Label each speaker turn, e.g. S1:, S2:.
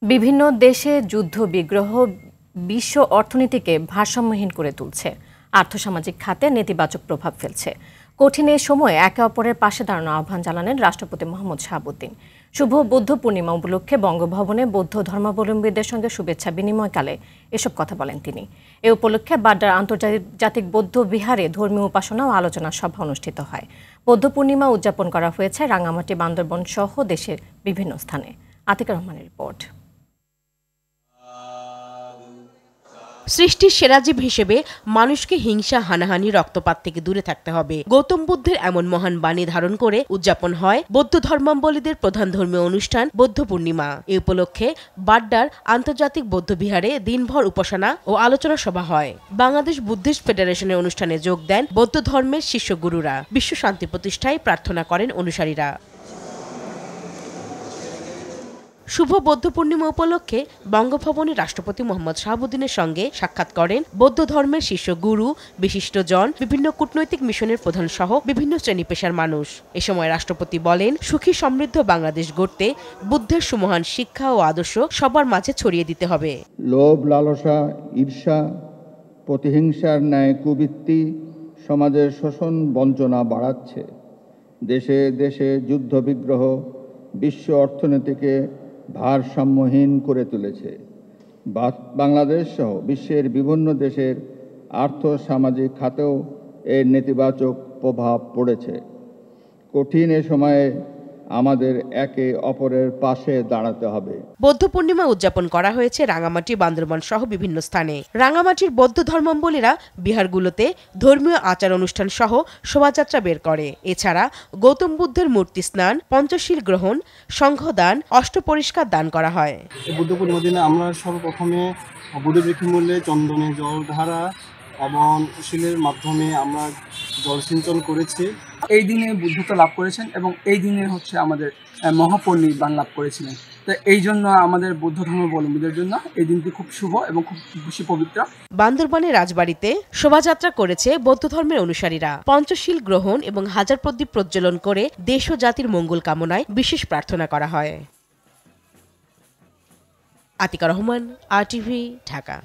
S1: বিভিন্ন দেশে যুদ্ধ বিগ্রহ বিশ্ব অর্থনীতিকে ভারসাম্যহীন করে তুলছে, আর্থসামাজিক খাতে নেতিবাচক প্রভাব ফেলছে। কঠিন এই সময়ে একে অপরের পাশে দাঁড়ানোর আহ্বান জানালেন রাষ্ট্রপতি মোহাম্মদ শাহাবুদ্দিন। শুভ বৌদ্ধ পূর্ণিমা উপলক্ষে বঙ্গভবনে বৌদ্ধ ধর্মাবলম্বীদের সঙ্গে শুভেচ্ছা বিনিময়কালে এসব কথা বলেন তিনি। এ উপলক্ষে বাড্ডার আন্তর্জাতিক বৌদ্ধ বিহারে ধর্মীয় উপাসনা ও আলোচনা সভা অনুষ্ঠিত হয়। বৌদ্ধ পূর্ণিমা উদযাপন করা হয়েছে রাঙামাটি, বান্দরবান সহ দেশের বিভিন্ন স্থানে। আতিকা রহমানের রিপোর্ট।
S2: সৃষ্টির সেরা জীব হিসেবে মানুষকে হিংসা, হানাহানি, রক্তপাত থেকে দূরে থাকতে হবে, গৌতম বুদ্ধের এমন মহান বাণী ধারণ করে উদযাপন হয় বৌদ্ধ ধর্মাবলম্বীদের প্রধান ধর্মীয় অনুষ্ঠান বৌদ্ধ পূর্ণিমা। এ উপলক্ষে বাড্ডার আন্তর্জাতিক বৌদ্ধ বিহারে দিনভর উপাসনা ও আলোচনা সভা হয়। বাংলাদেশ বুদ্ধিস্ট ফেডারেশনের অনুষ্ঠানে যোগ দেন বৌদ্ধ ধর্মের শীর্ষ গুরুরা। বিশ্ব শান্তি প্রতিষ্ঠায় প্রার্থনা করেন অনুসারীরা। শুভ বৌদ্ধ পূর্ণিমা উপলক্ষে বঙ্গভবনে রাষ্ট্রপতি মোহাম্মদ শাহাবুদ্দিনের সঙ্গে সাক্ষাৎ করেন বৌদ্ধ ধর্মের শীর্ষ গুরু, বিশিষ্টজন, বিভিন্ন কূটনৈতিক মিশনের প্রধান সহ বিভিন্ন শ্রেণী পেশার মানুষ। এ সময় রাষ্ট্রপতি বলেন, সুখী সমৃদ্ধ বাংলাদেশ গড়তে বুদ্ধের সুমহান শিক্ষা ও আদর্শ সবার মাঝে ছড়িয়ে দিতে হবে।
S3: লোভ, লালসা, ঈর্ষা, প্রতিহিংসার ন্যায় কুবৃত্তি সমাজের শোষণ বঞ্চনা বাড়াচ্ছে। দেশে দেশে যুদ্ধ বিগ্রহ বিশ্ব অর্থনীতিকে ভারসাম্যহীন করে তুলেছে। বাংলাদেশ সহ বিশ্বের বিভিন্ন দেশের আর্থসামাজিক খাতেও এর নেতিবাচক প্রভাব পড়েছে। কঠিন এ সময়ে আমাদের একে অপরের পাশে দাঁড়াতে হবে।
S2: বৌদ্ধ পূর্ণিমা উদযাপন করা হয়েছে রাঙামাটি, বান্দরবান সহ বিভিন্ন স্থানে। রাঙামাটির বৌদ্ধ ধর্মাবলম্বীরা বিহারগুলোতে ধর্মীয় আচার অনুষ্ঠান সহ শোভাযাত্রা বের করে। এছাড়া গৌতম বুদ্ধের মূর্তি স্নান, পঞ্চশীল গ্রহণ, সংঘদান, অষ্টপরিষ্কার দান করা হয়।
S4: বুদ্ধ পূর্ণিমার দিনে আমরা সর্বপ্রথমে বুদ্ধ বৃক্ষমূল্যে চন্দনে জলধারা এবং শিলের মাধ্যমে আমরা জল সিঞ্চন করেছি।
S5: এই দিনে বুদ্ধত্ব লাভ করেছেন এবং এই দিনে আমাদের মহাপরিনির্বাণ লাভ করেছিলেন। তো এই জন্য আমাদের বৌদ্ধ ধর্মাবলম্বীদের জন্য এই দিনটি খুব শুভ এবং খুব বেশি পবিত্র।
S2: বান্দরবানের রাজবাড়িতে শোভাযাত্রা করেছে বৌদ্ধ ধর্মের অনুসারীরা। পঞ্চশীল গ্রহণ এবং হাজার প্রদীপ প্রজ্বলন করে দেশ ও জাতির মঙ্গল কামনায় বিশেষ প্রার্থনা করা হয়। আতিকা রহমান, RTV, ঢাকা।